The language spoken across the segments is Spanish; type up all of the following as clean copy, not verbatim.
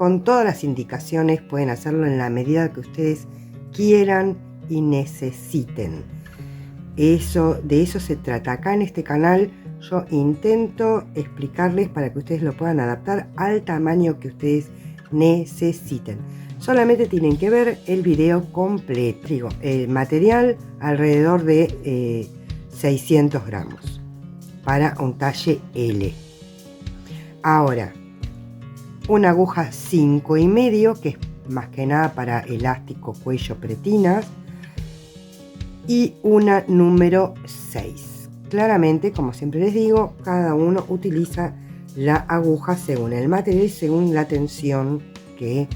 con todas las indicaciones, pueden hacerlo en la medida que ustedes quieran y necesiten. De eso se trata. Acá en este canal yo intento explicarles para que ustedes lo puedan adaptar al tamaño que ustedes necesiten. Solamente tienen que ver el video completo. Digo, el material alrededor de 600 gramos para un talle L. Ahora, una aguja 5,5, que es más que nada para elástico, cuello, pretinas, y una número 6. Claramente, como siempre les digo, cada uno utiliza la aguja según el material y según la tensión que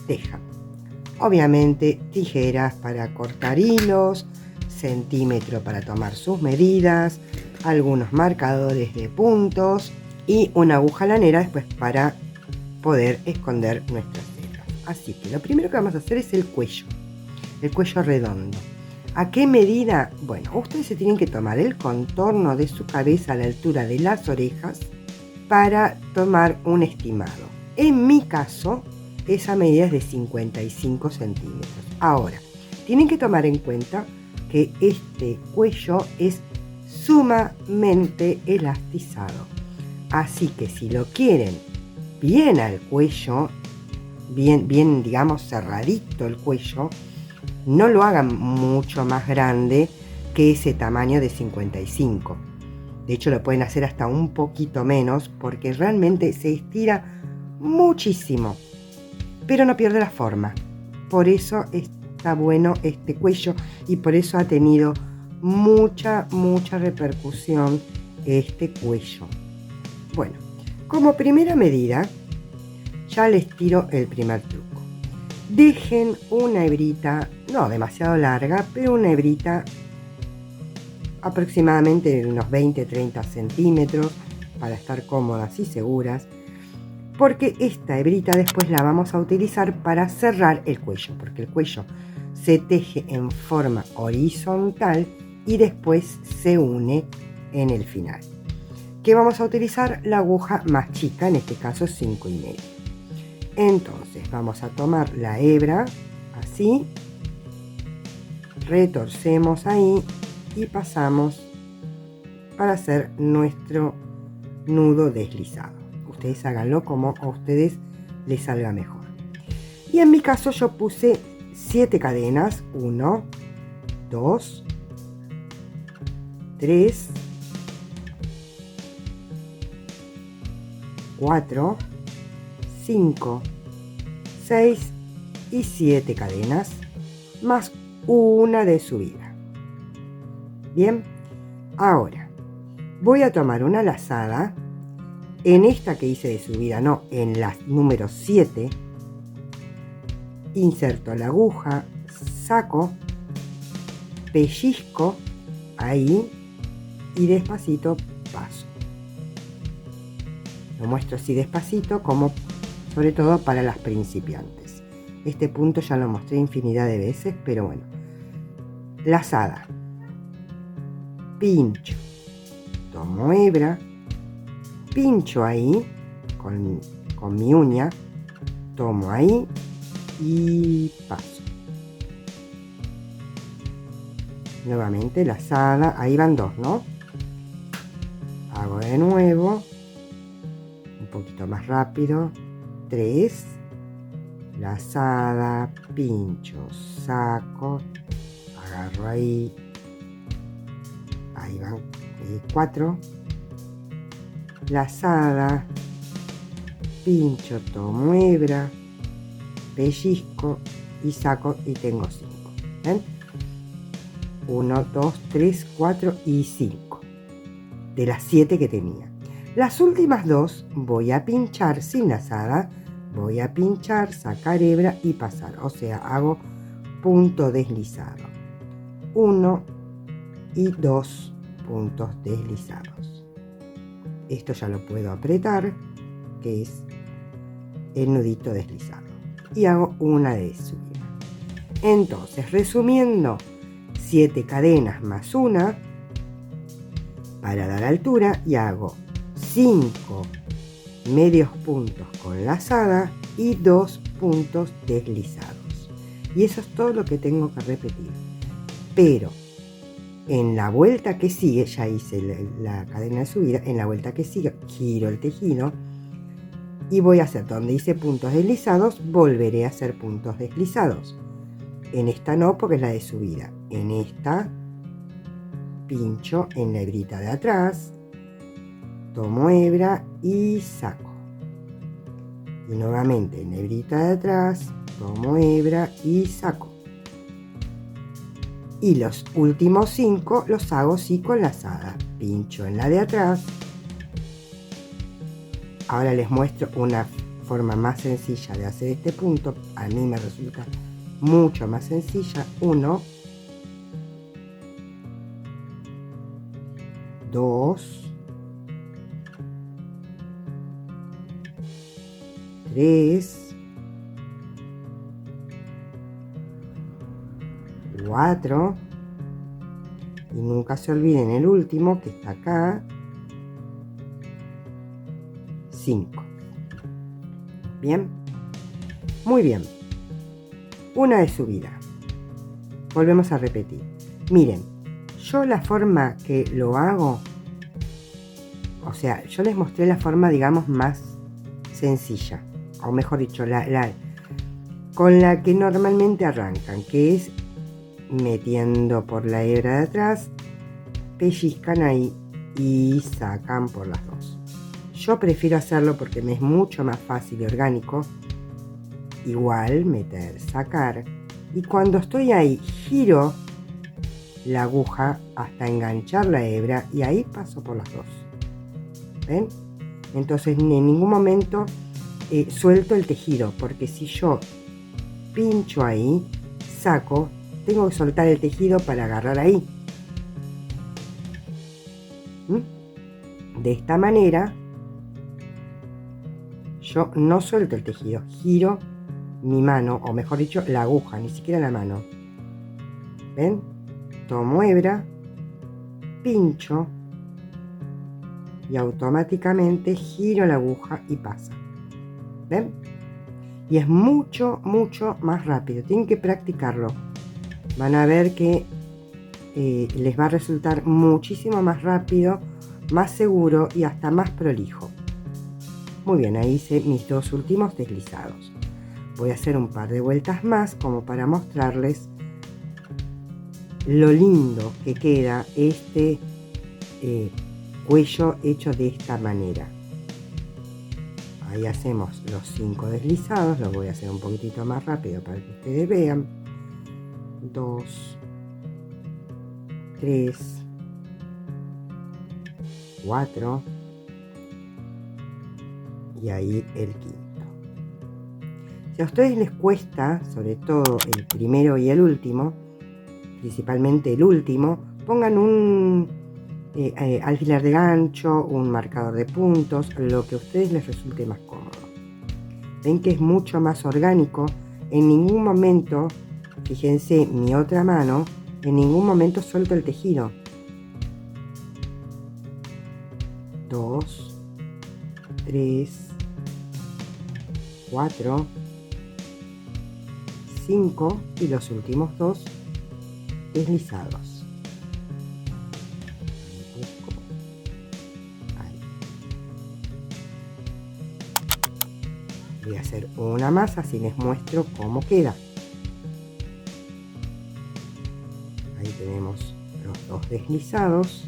deja. Obviamente, tijeras para cortar hilos, centímetro para tomar sus medidas, algunos marcadores de puntos y una aguja lanera después para poder esconder nuestras hebras. Así que lo primero que vamos a hacer es el cuello redondo. ¿A qué medida? Bueno, ustedes se tienen que tomar el contorno de su cabeza a la altura de las orejas para tomar un estimado. En mi caso, esa medida es de 55 centímetros. Ahora, tienen que tomar en cuenta que este cuello es sumamente elastizado. Así que si lo quieren bien al cuello, bien digamos cerradito el cuello, no lo hagan mucho más grande que ese tamaño de 55. De hecho, lo pueden hacer hasta un poquito menos porque realmente se estira muchísimo, pero no pierde la forma. Por eso está bueno este cuello y por eso ha tenido mucha repercusión este cuello. Bueno, como primera medida, ya les tiro el primer truco. Dejen una hebrita, no demasiado larga, pero una hebrita aproximadamente de unos 20-30 centímetros para estar cómodas y seguras, porque esta hebrita después la vamos a utilizar para cerrar el cuello, porque el cuello se teje en forma horizontal y después se une en el final. Que vamos a utilizar la aguja más chica, en este caso 5,5. Entonces vamos a tomar la hebra así, retorcemos ahí y pasamos para hacer nuestro nudo deslizado. Ustedes háganlo como a ustedes les salga mejor. Y en mi caso yo puse 7 cadenas, 1, 2, 3, 4, 5, 6 y 7 cadenas, más una de subida. Bien, ahora voy a tomar una lazada. En esta que hice de subida, no, en la número 7, inserto la aguja, saco, pellizco ahí y despacito paso. Lo muestro así despacito, como sobre todo para las principiantes. Este punto ya lo mostré infinidad de veces, pero bueno. Lazada, pincho, tomo hebra, pincho ahí con mi uña, tomo ahí y paso. Nuevamente lazada, ahí van 2, ¿no? Hago de nuevo, un poquito más rápido, 3, lazada, pincho, saco, agarro ahí van 4, lazada, pincho, tomo hebra, pellizco y saco y tengo 5. ¿Ven? 1, 2, 3, 4 y 5 de las 7 que tenía. Las últimas 2 voy a pinchar sin lazada, voy a pinchar, sacar hebra y pasar, o sea, hago punto deslizado, 1 y 2 puntos deslizados. Esto ya lo puedo apretar, que es el nudito deslizado, y hago una de subida. Entonces, resumiendo, 7 cadenas más una para dar altura y hago 5 medios puntos con lazada y 2 puntos deslizados. Y eso es todo lo que tengo que repetir. Pero en la vuelta que sigue, ya hice la cadena de subida, en la vuelta que sigue giro el tejido y voy a hacer donde hice puntos deslizados, volveré a hacer puntos deslizados. En esta no, porque es la de subida. En esta pincho en la hebrita de atrás, tomo hebra y saco. Y nuevamente en la hebrita de atrás, tomo hebra y saco. Y los últimos 5 los hago así con lazada. Pincho en la de atrás. Ahora les muestro una forma más sencilla de hacer este punto. A mí me resulta mucho más sencilla. 1, 2, 3, 4, y nunca se olviden el último que está acá, 5. Bien, muy bien. Una de subida. Volvemos a repetir. Miren, yo la forma que lo hago, o sea, yo les mostré la forma, digamos, más sencilla, o mejor dicho, con la que normalmente arrancan, que es metiendo por la hebra de atrás, pellizcan ahí y sacan por las dos. Yo prefiero hacerlo porque me es mucho más fácil y orgánico. Igual meter, sacar, y cuando estoy ahí giro la aguja hasta enganchar la hebra y ahí paso por las dos. ¿Ven? Entonces en ningún momento suelto el tejido, porque si yo pincho ahí, saco, tengo que soltar el tejido para agarrar ahí. De esta manera yo no suelto el tejido, giro mi mano, o mejor dicho, la aguja, ni siquiera la mano. ¿Ven? Tomo hebra, pincho y automáticamente giro la aguja y pasa. ¿Ven? Y es mucho, mucho más rápido. Tienen que practicarlo. Van a ver que les va a resultar muchísimo más rápido, más seguro y hasta más prolijo. Muy bien, ahí hice mis dos últimos deslizados. Voy a hacer un par de vueltas más como para mostrarles lo lindo que queda este cuello hecho de esta manera. Ahí hacemos los 5 deslizados, los voy a hacer un poquitito más rápido para que ustedes vean. 2, 3, 4 y ahí el quinto. Si a ustedes les cuesta, sobre todo el primero y el último, principalmente el último, pongan un alfiler de gancho, un marcador de puntos, lo que a ustedes les resulte más cómodo. Ven que es mucho más orgánico. En ningún momento, fíjense mi otra mano, en ningún momento suelto el tejido. 2, 3, 4, 5 y los últimos 2 deslizados. Ahí. Voy a hacer una más, así les muestro cómo queda. Ahí tenemos los 2 deslizados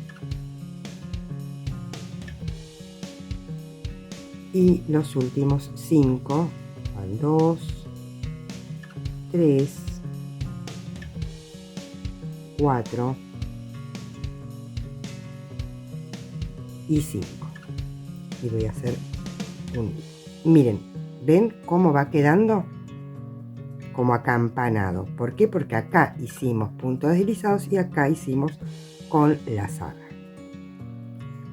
y los últimos 5 van 2, 3, 4 y 5. Y voy a hacer un hilo. Miren, ¿ven cómo va quedando? Como acampanado. ¿Por qué? Porque acá hicimos puntos deslizados y acá hicimos con lazada.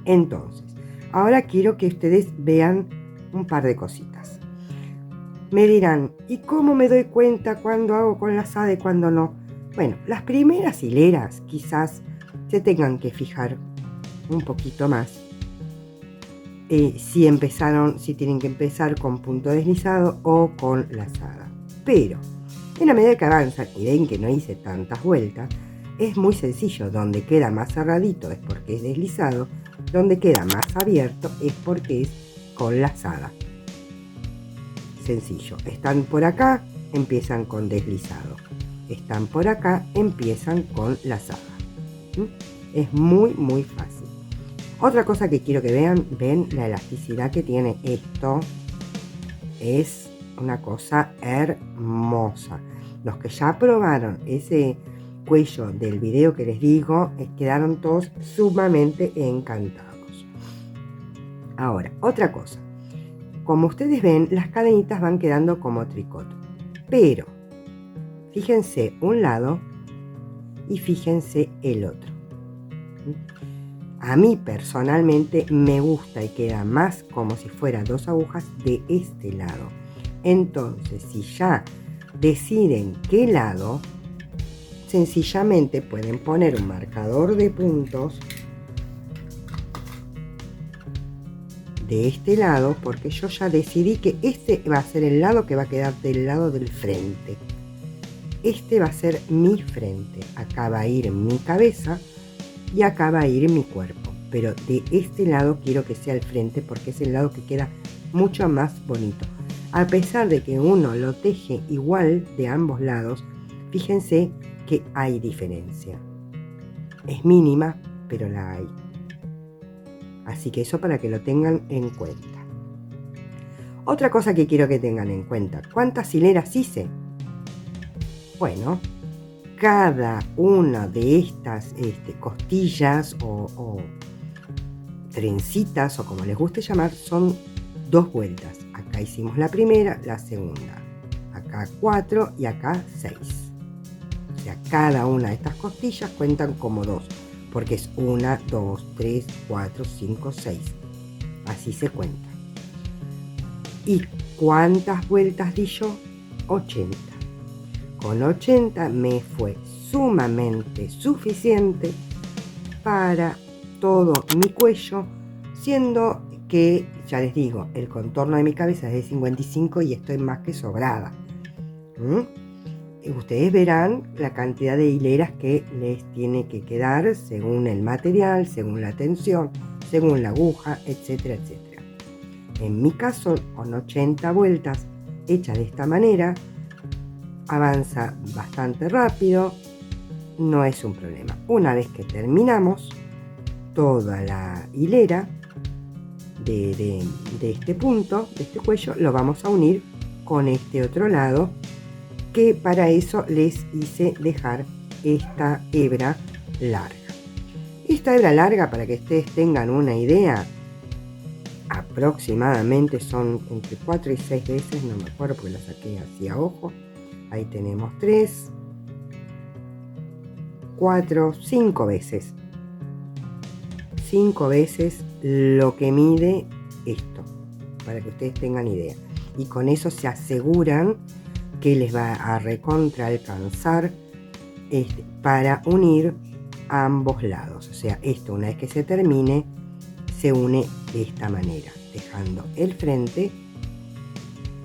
Entonces, ahora quiero que ustedes vean un par de cositas. Me dirán, ¿y cómo me doy cuenta cuando hago con lazada y cuando no? Bueno, las primeras hileras quizás se tengan que fijar un poquito más si tienen que empezar con punto deslizado o con lazada. Pero en la medida que avanzan y ven que no hice tantas vueltas, es muy sencillo. Donde queda más cerradito es porque es deslizado, donde queda más abierto es porque es con lazada. Sencillo. Están por acá, empiezan con deslizado. Están por acá, empiezan con lazada. Es muy muy fácil. Otra cosa que quiero que vean, ven la elasticidad que tiene esto. Es una cosa hermosa. Los que ya probaron ese cuello del video que les digo, quedaron todos sumamente encantados. Ahora, otra cosa. Como ustedes ven, las cadenitas van quedando como tricot. Pero, fíjense un lado y fíjense el otro. A mí personalmente me gusta y queda más como si fuera dos agujas de este lado. Entonces, si ya deciden qué lado, sencillamente pueden poner un marcador de puntos de este lado, porque yo ya decidí que este va a ser el lado que va a quedar del lado del frente. Este va a ser mi frente. Acá va a ir mi cabeza y acá va a ir mi cuerpo, pero de este lado quiero que sea el frente porque es el lado que queda mucho más bonito. A pesar de que uno lo teje igual de ambos lados, fíjense que hay diferencia. Es mínima, pero la hay. Así que eso para que lo tengan en cuenta. Otra cosa que quiero que tengan en cuenta, ¿cuántas hileras hice? Bueno, cada una de estas costillas o trencitas o como les guste llamar son 2 vueltas. Acá hicimos la primera, la segunda. Acá 4 y acá 6. O sea, cada una de estas costillas cuentan como 2, porque es 1, 2, 3, 4, 5, 6. Así se cuenta. ¿Y cuántas vueltas di yo? 80. Con 80 me fue sumamente suficiente para todo mi cuello, siendo que, ya les digo, el contorno de mi cabeza es de 55 y estoy más que sobrada. Ustedes verán la cantidad de hileras que les tiene que quedar según el material, según la tensión, según la aguja, etcétera, etcétera. En mi caso, con 80 vueltas hechas de esta manera, avanza bastante rápido, no es un problema. Una vez que terminamos toda la hilera de este punto, de este cuello, lo vamos a unir con este otro lado, que para eso les hice dejar esta hebra larga. Esta hebra larga, para que ustedes tengan una idea, aproximadamente son entre 4 y 6 veces, no me acuerdo porque la saqué así a ojo. Ahí tenemos 3, 4, 5 veces. 5 veces lo que mide esto, para que ustedes tengan idea. Y con eso se aseguran que les va a recontra alcanzar para unir ambos lados. O sea, esto una vez que se termine, se une de esta manera, dejando el frente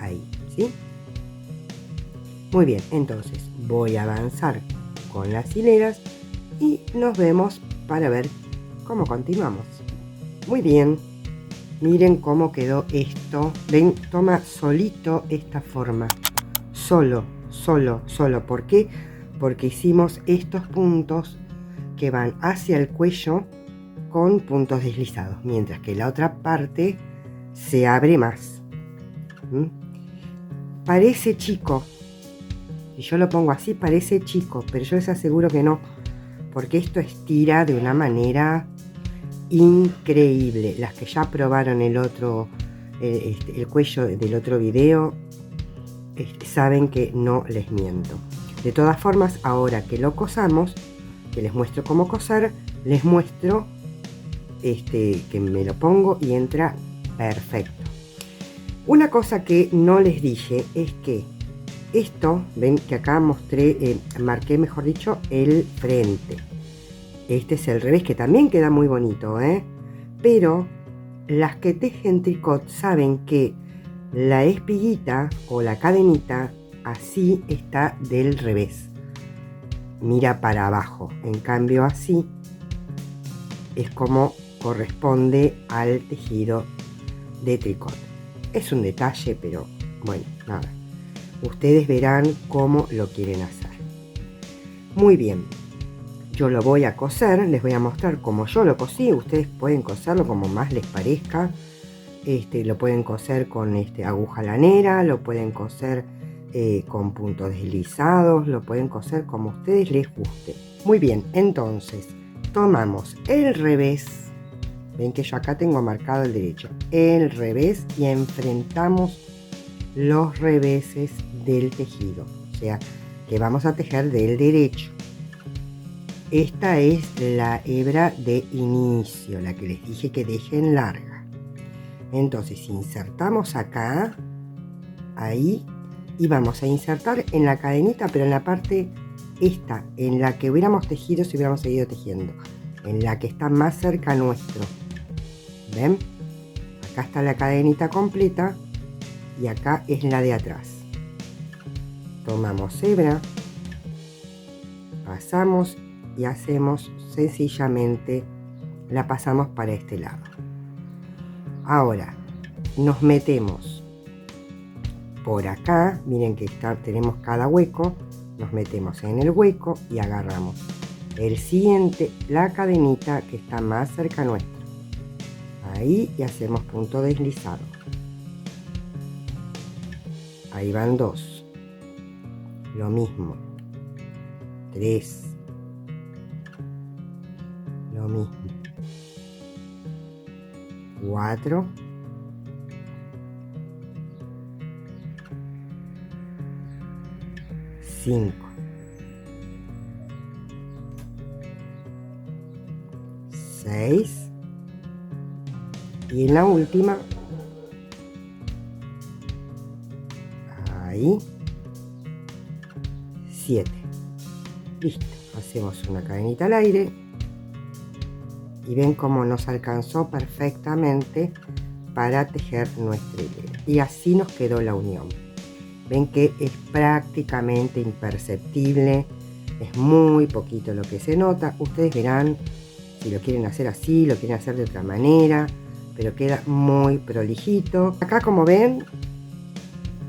ahí, ¿sí? Muy bien, entonces voy a avanzar con las hileras y nos vemos para ver cómo continuamos. Muy bien, miren cómo quedó esto. Ven, toma solito esta forma. Solo. ¿Por qué? Porque hicimos estos puntos que van hacia el cuello con puntos deslizados, mientras que la otra parte se abre más. Parece chico. Si yo lo pongo así parece chico, pero yo les aseguro que no, porque esto estira de una manera increíble. Las que ya probaron el cuello del otro video saben que no les miento. De todas formas, ahora que lo cosamos, que les muestro cómo coser, les muestro que me lo pongo y entra perfecto. Una cosa que no les dije es que esto, ven que acá marqué mejor dicho el frente. Este es el revés, que también queda muy bonito, pero las que tejen tricot saben que la espiguita o la cadenita así está del revés, mira para abajo. En cambio así es como corresponde al tejido de tricot. Es un detalle, pero bueno, nada. Ustedes verán cómo lo quieren hacer. Muy bien. Yo lo voy a coser, les voy a mostrar cómo yo lo cosí. Ustedes pueden coserlo como más les parezca. Lo pueden coser con aguja lanera, lo pueden coser con puntos deslizados, lo pueden coser como a ustedes les guste. Muy bien, entonces tomamos el revés. Ven que yo acá tengo marcado el derecho, el revés, y enfrentamos los reveses del tejido, o sea que vamos a tejer del derecho. Esta es la hebra de inicio, la que les dije que dejen larga. Entonces insertamos acá, ahí, y vamos a insertar en la cadenita, pero en la parte esta, en la que hubiéramos tejido si hubiéramos seguido tejiendo, en la que está más cerca nuestro. ¿Ven? Acá está la cadenita completa y acá es la de atrás. Tomamos hebra, pasamos y hacemos sencillamente, la pasamos para este lado. Ahora nos metemos por acá, miren que tenemos cada hueco, nos metemos en el hueco y agarramos el siguiente, la cadenita que está más cerca nuestro, ahí, y hacemos punto deslizado. Ahí van 2, lo mismo, 3, lo mismo, 4, 5, 6, y en la última, ahí, 7. Listo, hacemos una cadenita al aire y ven cómo nos alcanzó perfectamente para tejer nuestra hilera, y así nos quedó la unión. Ven que es prácticamente imperceptible, es muy poquito lo que se nota. Ustedes verán si lo quieren hacer así, lo quieren hacer de otra manera, pero queda muy prolijito. Acá, como ven,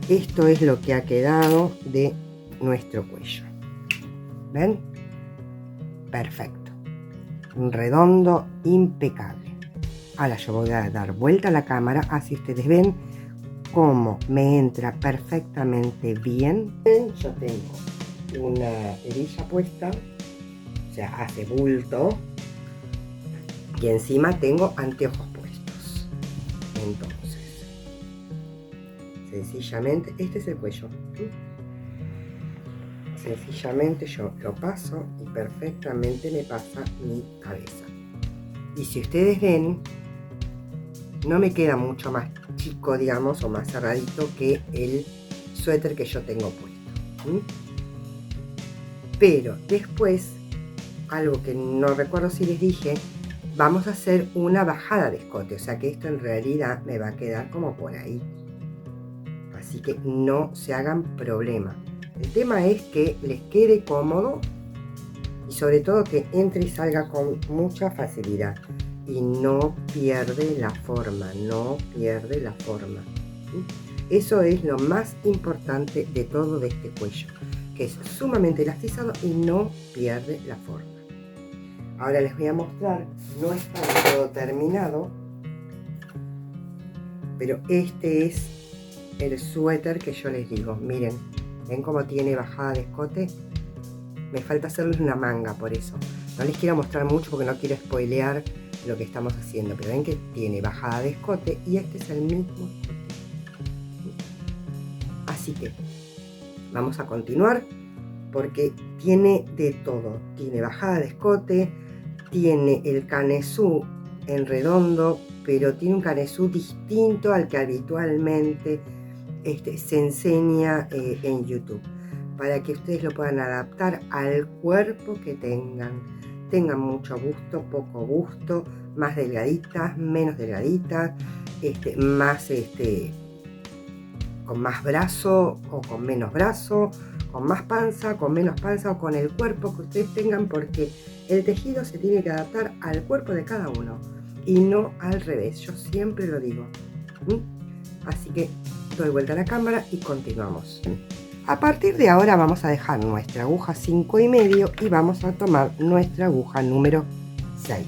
esto es lo que ha quedado de nuestro cuello. ¿Ven? Perfecto, un redondo impecable. Ahora yo voy a dar vuelta a la cámara, así ustedes ven cómo me entra perfectamente bien. Yo tengo una hebilla puesta, o sea, hace bulto, y encima tengo anteojos puestos. Entonces, sencillamente, este es el cuello. Sencillamente yo lo paso y perfectamente me pasa mi cabeza. Y si ustedes ven, no me queda mucho más chico, digamos, o más cerradito que el suéter que yo tengo puesto. Pero después, algo que no recuerdo si les dije, vamos a hacer una bajada de escote, o sea que esto en realidad me va a quedar como por ahí. Así que no se hagan problema. El tema es que les quede cómodo y sobre todo que entre y salga con mucha facilidad. Y no pierde la forma, no pierde la forma. Eso es lo más importante de todo de este cuello, que es sumamente elastizado y no pierde la forma. Ahora les voy a mostrar, no está todo terminado, pero este es el suéter que yo les digo. Miren, ven cómo tiene bajada de escote. Me falta hacerles una manga, por eso no les quiero mostrar mucho porque no quiero spoilear lo que estamos haciendo, pero ven que tiene bajada de escote y este es el mismo escote. Así que vamos a continuar porque tiene de todo. Tiene bajada de escote, tiene el canesú en redondo, pero tiene un canesú distinto al que habitualmente se enseña en YouTube, para que ustedes lo puedan adaptar al cuerpo que tengan. Tengan mucho busto, poco busto, más delgaditas, menos delgaditas, más con más brazo o con menos brazo, con más panza, con menos panza o con el cuerpo que ustedes tengan, porque el tejido se tiene que adaptar al cuerpo de cada uno y no al revés. Yo siempre lo digo. Así que doy vuelta a la cámara y continuamos. A partir de ahora vamos a dejar nuestra aguja 5,5 y vamos a tomar nuestra aguja número 6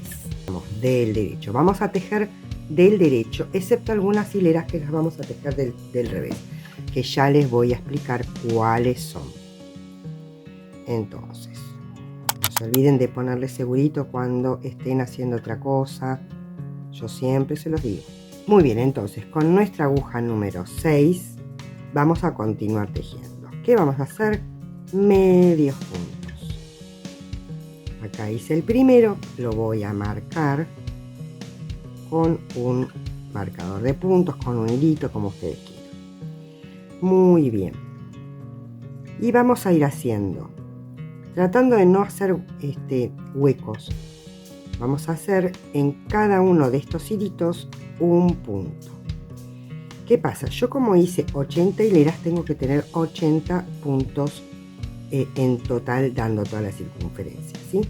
del derecho. Vamos a tejer del derecho, excepto algunas hileras que las vamos a tejer del revés, que ya les voy a explicar cuáles son. Entonces, no se olviden de ponerle segurito cuando estén haciendo otra cosa. Yo siempre se los digo. Muy bien, entonces con nuestra aguja número 6 vamos a continuar tejiendo. ¿Qué vamos a hacer? Medios puntos. Acá hice el primero, lo voy a marcar con un marcador de puntos, con un hilito, como ustedes quieran. Muy bien. Y vamos a ir haciendo, tratando de no hacer huecos. Vamos a hacer en cada uno de estos hilitos un punto. ¿Qué pasa? Yo como hice 80 hileras, tengo que tener 80 puntos en total, dando toda la circunferencia, ¿sí?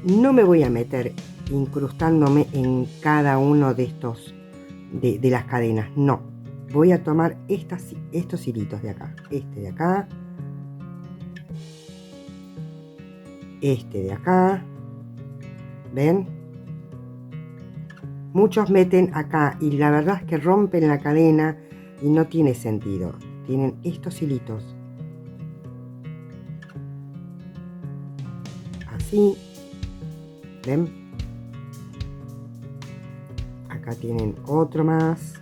No me voy a meter incrustándome en cada uno de estos de las cadenas, no. Voy a tomar estos hilitos de acá, de acá, de acá, ¿ven? Muchos meten acá y la verdad es que rompen la cadena y no tiene sentido. Tienen estos hilitos así, ¿ven? Acá tienen otro más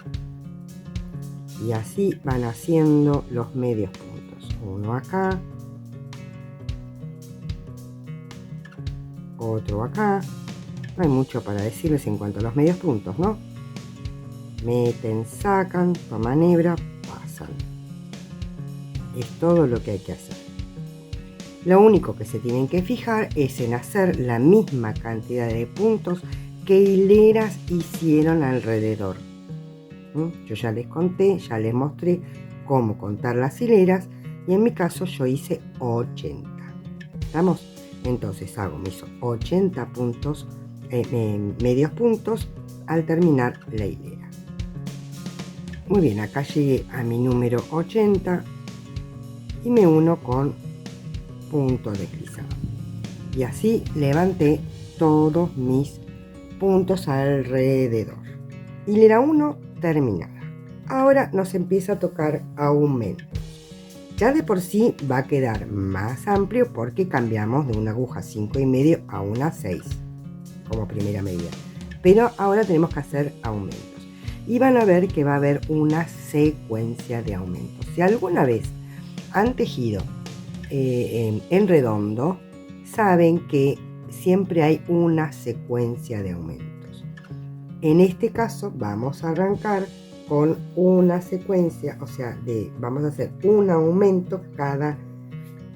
y así van haciendo los medios puntos. Uno acá, otro acá. No hay mucho para decirles en cuanto a los medios puntos, ¿no? Meten, sacan, toman hebra, pasan. Es todo lo que hay que hacer. Lo único que se tienen que fijar es en hacer la misma cantidad de puntos que hileras hicieron alrededor. Yo ya les conté, ya les mostré cómo contar las hileras y en mi caso yo hice 80. ¿Estamos? Entonces hago mis 80 puntos, medios puntos al terminar la hilera. Muy bien, acá llegué a mi número 80 y me uno con punto deslizado. Y así levanté todos mis puntos alrededor. Hilera 1 terminada. Ahora nos empieza a tocar aumentos. Ya de por sí va a quedar más amplio porque cambiamos de una aguja 5,5 a una 6 como primera medida. Pero ahora tenemos que hacer aumentos. Y van a ver que va a haber una secuencia de aumentos. Si alguna vez han tejido en redondo, saben que siempre hay una secuencia de aumentos. En este caso vamos a arrancar con una secuencia, o sea, vamos a hacer un aumento cada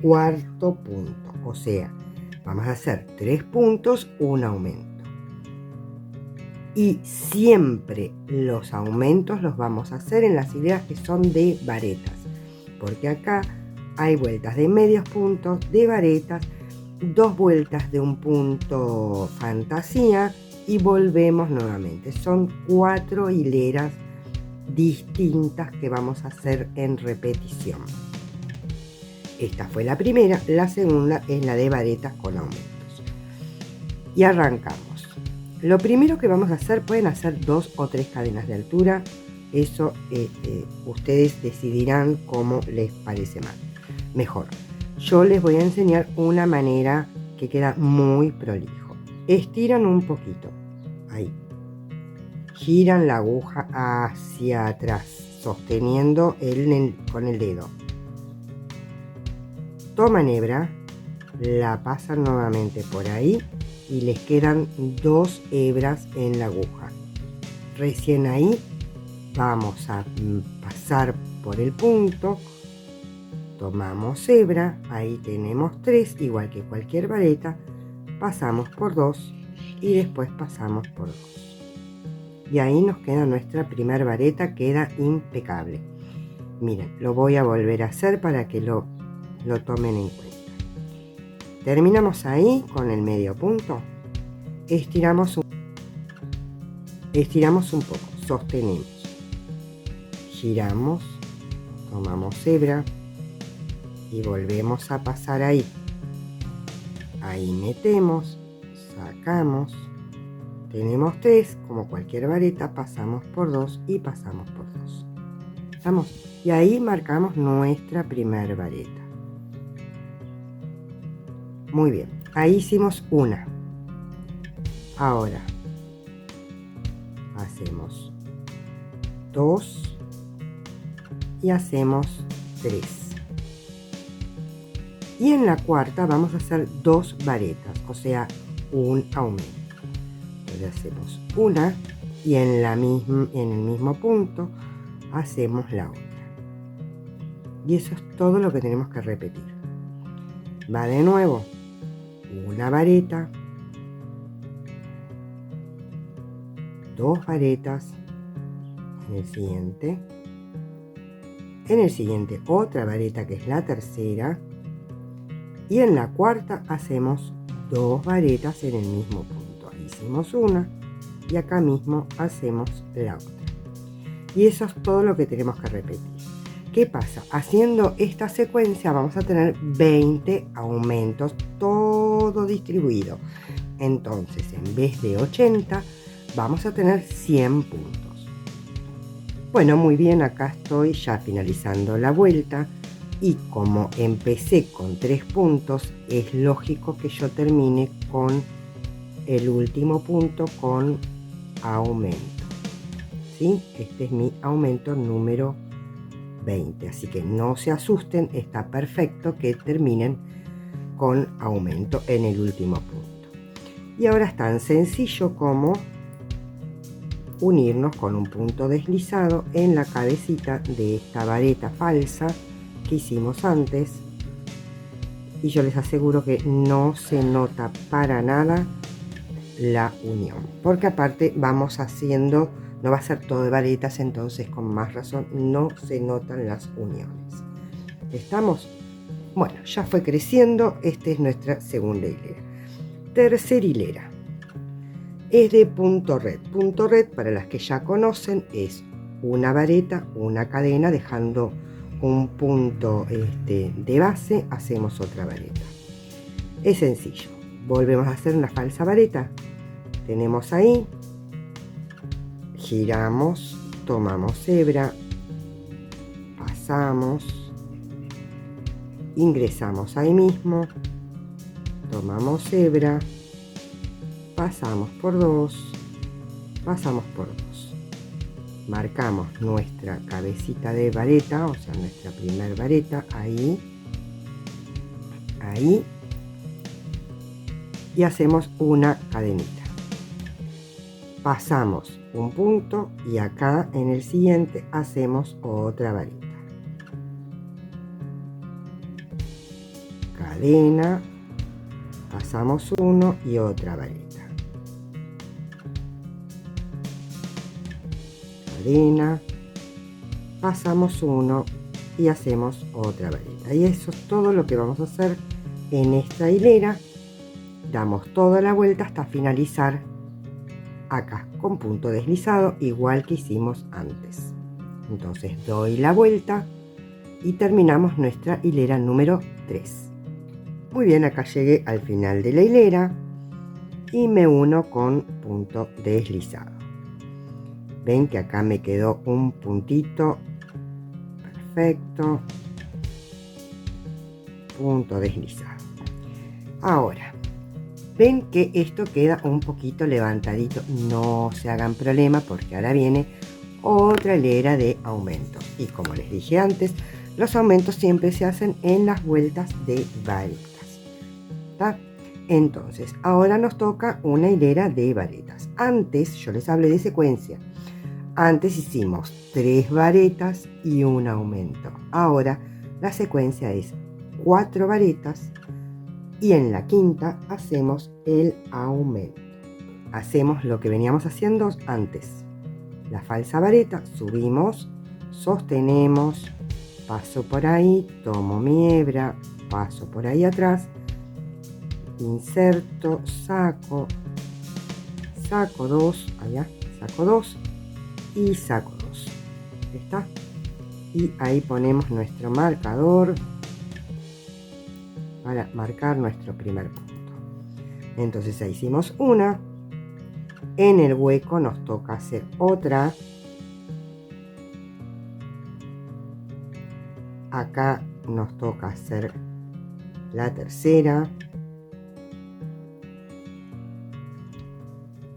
cuarto punto, o sea, vamos a hacer 3 puntos, un aumento. Y siempre los aumentos los vamos a hacer en las hileras que son de varetas, porque acá hay vueltas de medios puntos, de varetas, 2 vueltas de un punto fantasía y volvemos nuevamente. Son 4 hileras distintas que vamos a hacer en repetición. Esta fue la primera, la segunda es la de varetas con aumentos. Y arrancamos. Lo primero que vamos a hacer, pueden hacer 2 o 3 cadenas de altura, eso ustedes decidirán cómo les parece mejor. Yo les voy a enseñar una manera que queda muy prolijo. Estiran un poquito, ahí. Giran la aguja hacia atrás, sosteniendo con el dedo. Toman hebra, la pasan nuevamente por ahí y les quedan 2 hebras en la aguja. Recién ahí vamos a pasar por el punto, tomamos hebra, ahí tenemos 3, igual que cualquier vareta, pasamos por 2 y después pasamos por 2. Y ahí nos queda nuestra primer vareta, queda impecable. Miren, lo voy a volver a hacer para que lo tomen en cuenta. Terminamos ahí con el medio punto, estiramos un poco, sostenemos, giramos, tomamos hebra y volvemos a pasar ahí. Ahí metemos, sacamos, tenemos 3, como cualquier vareta, pasamos por 2 y pasamos por 2. ¿Estamos? Y ahí marcamos nuestra primer vareta. Muy bien, ahí hicimos una. Ahora hacemos 2 y hacemos 3. Y en la cuarta vamos a hacer 2 varetas, o sea, un aumento. Entonces hacemos una y en el mismo punto hacemos la otra. Y eso es todo lo que tenemos que repetir. Va de nuevo, una vareta, 2 varetas, en el siguiente otra vareta que es la tercera, y en la cuarta hacemos 2 varetas en el mismo punto. Ahí hicimos una y acá mismo hacemos la otra. Y eso es todo lo que tenemos que repetir. ¿Qué pasa? Haciendo esta secuencia vamos a tener 20 aumentos, todo distribuido. Entonces, en vez de 80, vamos a tener 100 puntos. Bueno, muy bien, acá estoy ya finalizando la vuelta. Y como empecé con 3 puntos, es lógico que yo termine con el último punto con aumento. ¿Sí? Este es mi aumento número 20, así que no se asusten, está perfecto que terminen con aumento en el último punto. Y ahora es tan sencillo como unirnos con un punto deslizado en la cabecita de esta vareta falsa que hicimos antes, y yo les aseguro que no se nota para nada la unión, porque aparte vamos haciendo, no va a ser todo de varetas, entonces con más razón no se notan las uniones. ¿Estamos? Bueno, ya fue creciendo. Esta es nuestra segunda hilera. Tercera hilera es de punto red. Punto red, para las que ya conocen, es una vareta, una cadena, dejando un punto de base, hacemos otra vareta. Es sencillo. Volvemos a hacer una falsa vareta. Tenemos ahí, giramos, tomamos hebra, pasamos, ingresamos ahí mismo, tomamos hebra, pasamos por 2, pasamos por 2, marcamos nuestra cabecita de vareta, o sea, nuestra primer vareta, ahí, y hacemos una cadenita. Pasamos un punto y acá en el siguiente hacemos otra vareta. Cadena, pasamos uno y otra vareta. Cadena, pasamos uno y hacemos otra vareta. Y eso es todo lo que vamos a hacer en esta hilera. Damos toda la vuelta hasta finalizar acá con punto deslizado, igual que hicimos antes. Entonces doy la vuelta y terminamos nuestra hilera número 3. Muy bien, acá llegué al final de la hilera y me uno con punto deslizado. Ven que acá me quedó un puntito perfecto, punto deslizado. Ahora ven que esto queda un poquito levantadito, no se hagan problema porque ahora viene otra hilera de aumentos. Y como les dije antes, los aumentos siempre se hacen en las vueltas de varetas. ¿Está? Entonces, ahora nos toca una hilera de varetas. Antes, yo les hablé de secuencia. Antes hicimos 3 varetas y un aumento. Ahora la secuencia es 4 varetas y en la quinta hacemos el aumento. hacemos lo que veníamos haciendo antes. La falsa vareta, subimos, sostenemos, paso por ahí, tomo mi hebra, paso por ahí atrás, inserto, saco 2, allá, saco 2 y saco 2. ¿Está? Y ahí ponemos nuestro marcador para marcar nuestro primer punto. Entonces ya hicimos una. En el hueco nos toca hacer otra. Acá nos toca hacer la tercera.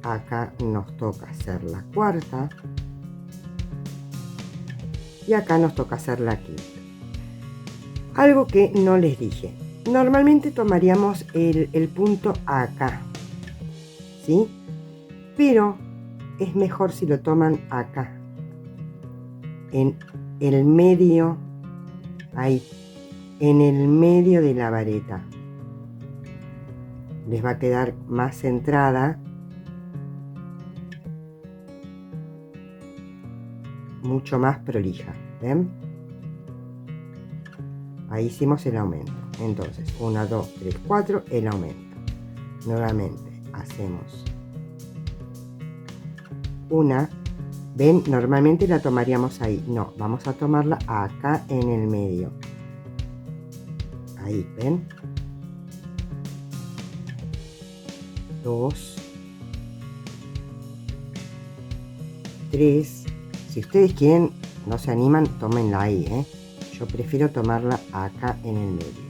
Acá nos toca hacer la cuarta. Y acá nos toca hacer la quinta. Algo que no les dije. Normalmente tomaríamos el punto acá, ¿sí? Pero es mejor si lo toman acá, en el medio, ahí, en el medio de la vareta. Les va a quedar más centrada, mucho más prolija, ¿ven? Ahí hicimos el aumento. Entonces, 1, 2, 3, 4, el aumento. Nuevamente hacemos una. ¿Ven? Normalmente la tomaríamos ahí. No, vamos a tomarla acá en el medio. Ahí, ¿ven? 2, 3. Si ustedes quieren, no se animan, tómenla ahí, ¿eh? Yo prefiero tomarla acá en el medio.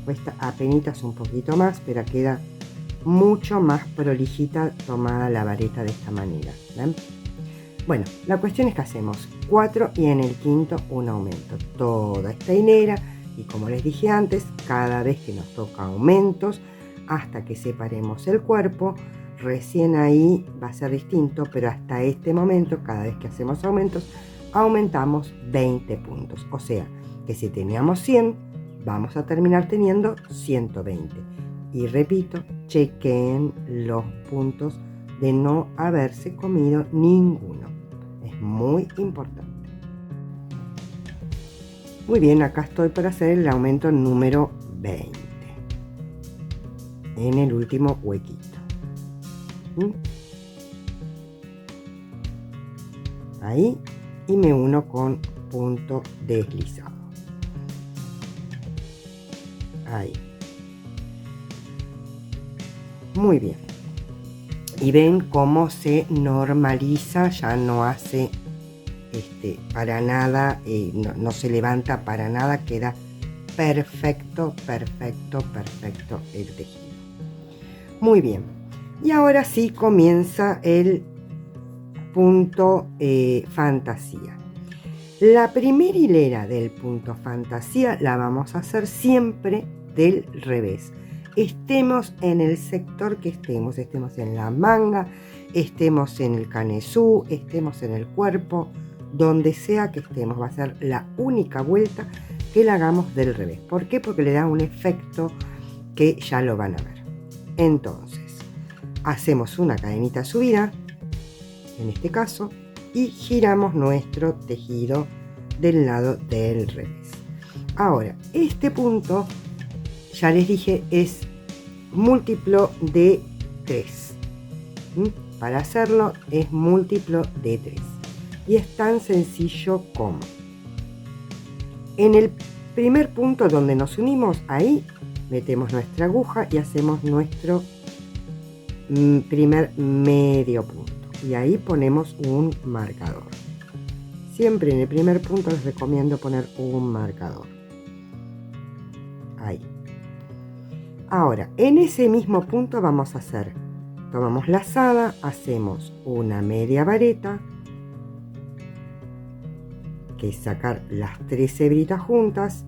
Cuesta apenitas un poquito más, pero queda mucho más prolijita tomada la vareta de esta manera. ¿Ven? Bueno, la cuestión es que hacemos 4 y en el quinto un aumento. Toda esta hilera, y como les dije antes, cada vez que nos toca aumentos, hasta que separemos el cuerpo, recién ahí va a ser distinto, pero hasta este momento, cada vez que hacemos aumentos, aumentamos 20 puntos. O sea, que si teníamos 100, vamos a terminar teniendo 120. Y repito, chequen los puntos de no haberse comido ninguno. Es muy importante. Muy bien, acá estoy para hacer el aumento número 20. En el último huequito. Ahí, y me uno con punto deslizado. Ahí. Muy bien. Y ven cómo se normaliza, ya no hace para nada, no se levanta para nada, queda perfecto, perfecto, perfecto el tejido. Muy bien. Y ahora sí comienza el punto fantasía. La primera hilera del punto fantasía la vamos a hacer siempre del revés. Estemos en el sector que estemos en la manga, estemos en el canesú, estemos en el cuerpo, donde sea que estemos, va a ser la única vuelta que la hagamos del revés. ¿Por qué? Porque le da un efecto que ya lo van a ver. Entonces, hacemos una cadenita subida, en este caso, y giramos nuestro tejido del lado del revés. Ahora, este punto, ya les dije, es múltiplo de 3. Para hacerlo es múltiplo de 3. Y es tan sencillo como en el primer punto donde nos unimos, ahí metemos nuestra aguja y hacemos nuestro primer medio punto. Y ahí ponemos un marcador. Siempre en el primer punto les recomiendo poner un marcador. Ahí. Ahora, en ese mismo punto vamos a hacer, tomamos lazada, hacemos una media vareta, que es sacar las 3 hebritas juntas,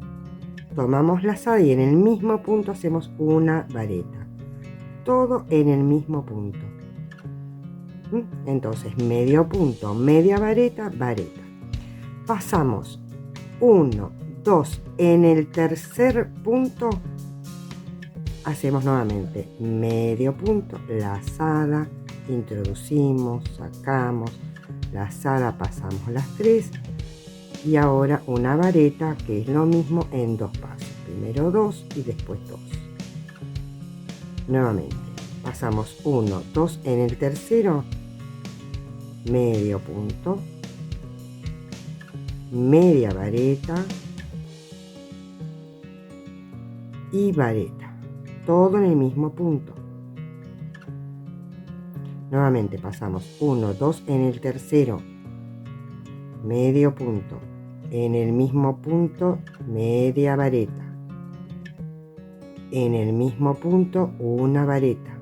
tomamos lazada y en el mismo punto hacemos una vareta. Todo en el mismo punto. Entonces, medio punto, media vareta, vareta. Pasamos 1, 2. En el tercer punto hacemos nuevamente medio punto, lazada, introducimos, sacamos, lazada, pasamos las 3 y ahora una vareta, que es lo mismo en 2 pasos. Primero 2 y después 2. Nuevamente pasamos 1, 2, en el tercero medio punto, media vareta y vareta, todo en el mismo punto. Nuevamente pasamos 1, 2, en el tercero medio punto, en el mismo punto media vareta, en el mismo punto una vareta,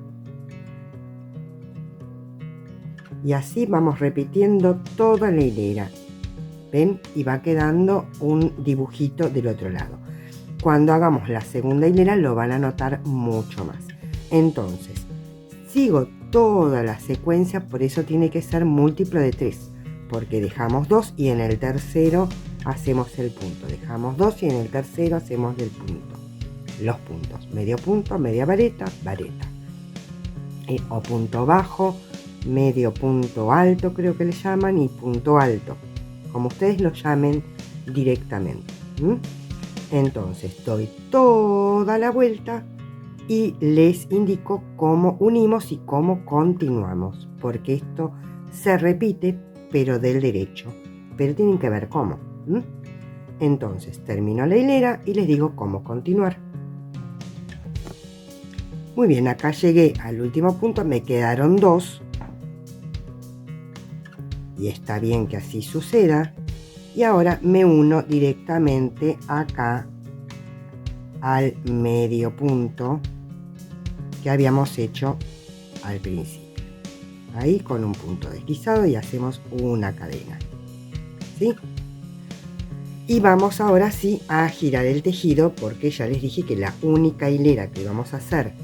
y así vamos repitiendo toda la hilera. ¿Ven? Y va quedando un dibujito del otro lado. Cuando hagamos la segunda hilera lo van a notar mucho más. Entonces, sigo toda la secuencia, por eso tiene que ser múltiplo de 3, porque dejamos 2 y en el tercero hacemos el punto. Dejamos 2 y en el tercero hacemos el punto. Los puntos, medio punto, media vareta, vareta. O punto bajo, medio punto alto creo que le llaman, y punto alto, como ustedes lo llamen directamente. Entonces doy toda la vuelta y les indico cómo unimos y cómo continuamos, porque esto se repite pero del derecho, pero tienen que ver cómo. Entonces termino la hilera y les digo cómo continuar. Muy bien, acá llegué al último punto, me quedaron 2 y está bien que así suceda. Y ahora me uno directamente acá al medio punto que habíamos hecho al principio. Ahí con un punto deslizado y hacemos una cadena. ¿Sí? Y vamos ahora sí a girar el tejido, porque ya les dije que la única hilera que vamos a hacer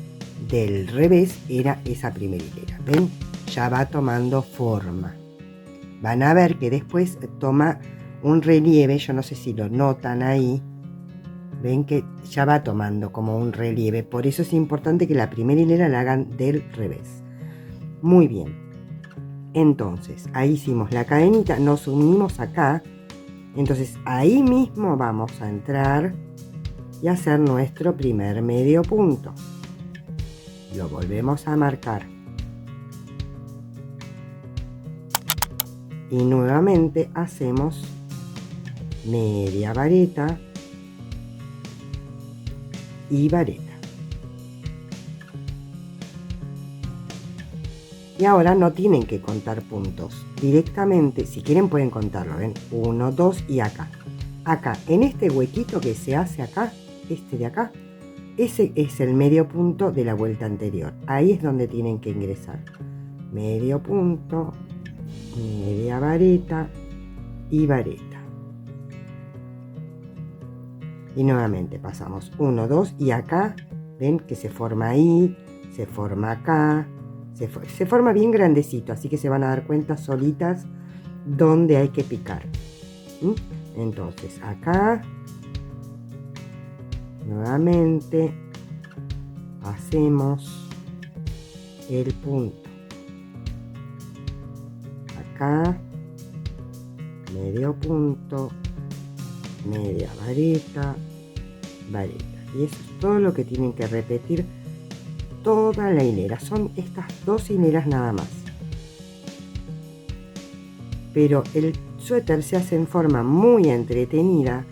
del revés era esa primera hilera. ¿Ven? Ya va tomando forma. Van a ver que después toma un relieve, yo no sé si lo notan ahí, ven que ya va tomando como un relieve, por eso es importante que la primera hilera la hagan del revés. Muy bien, entonces ahí hicimos la cadenita, nos unimos acá, entonces ahí mismo vamos a entrar y hacer nuestro primer medio punto. Lo volvemos a marcar. Y nuevamente hacemos media vareta y vareta. Y ahora no tienen que contar puntos. Directamente, si quieren pueden contarlo, ¿ven? 1, 2 y acá. Acá, en este huequito que se hace acá, este de acá, ese es el medio punto de la vuelta anterior. Ahí es donde tienen que ingresar. Medio punto, media vareta y vareta. Y nuevamente pasamos 1, 2 y acá, ven que se forma ahí, se forma acá, se forma bien grandecito, así que se van a dar cuenta solitas dónde hay que picar. Entonces acá, nuevamente, hacemos el punto. Acá, medio punto, media vareta, vareta. Y eso es todo lo que tienen que repetir toda la hilera. Son estas 2 hileras nada más. Pero el suéter se hace en forma muy entretenida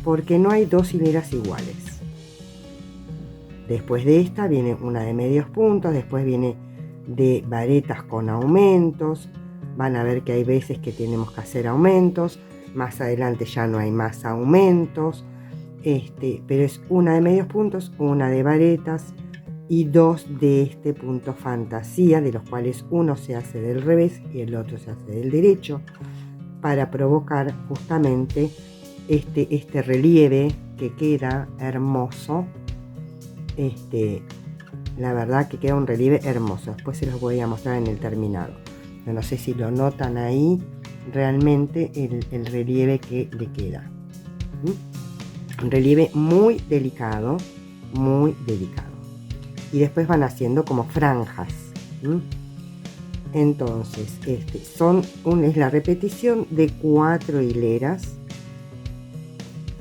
porque no hay 2 hileras iguales. Después de esta viene una de medios puntos, después viene de varetas con aumentos. Van a ver que hay veces que tenemos que hacer aumentos. Más adelante ya no hay más aumentos. Pero es una de medios puntos, una de varetas y 2 de este punto fantasía, de los cuales uno se hace del revés y el otro se hace del derecho, para provocar justamente este relieve que queda hermoso. La verdad que queda un relieve hermoso. Después se los voy a mostrar en el terminado. Yo no sé si lo notan ahí realmente el relieve que le queda. Un relieve muy delicado, muy delicado. Y después van haciendo como franjas. Entonces, es la repetición de 4 hileras,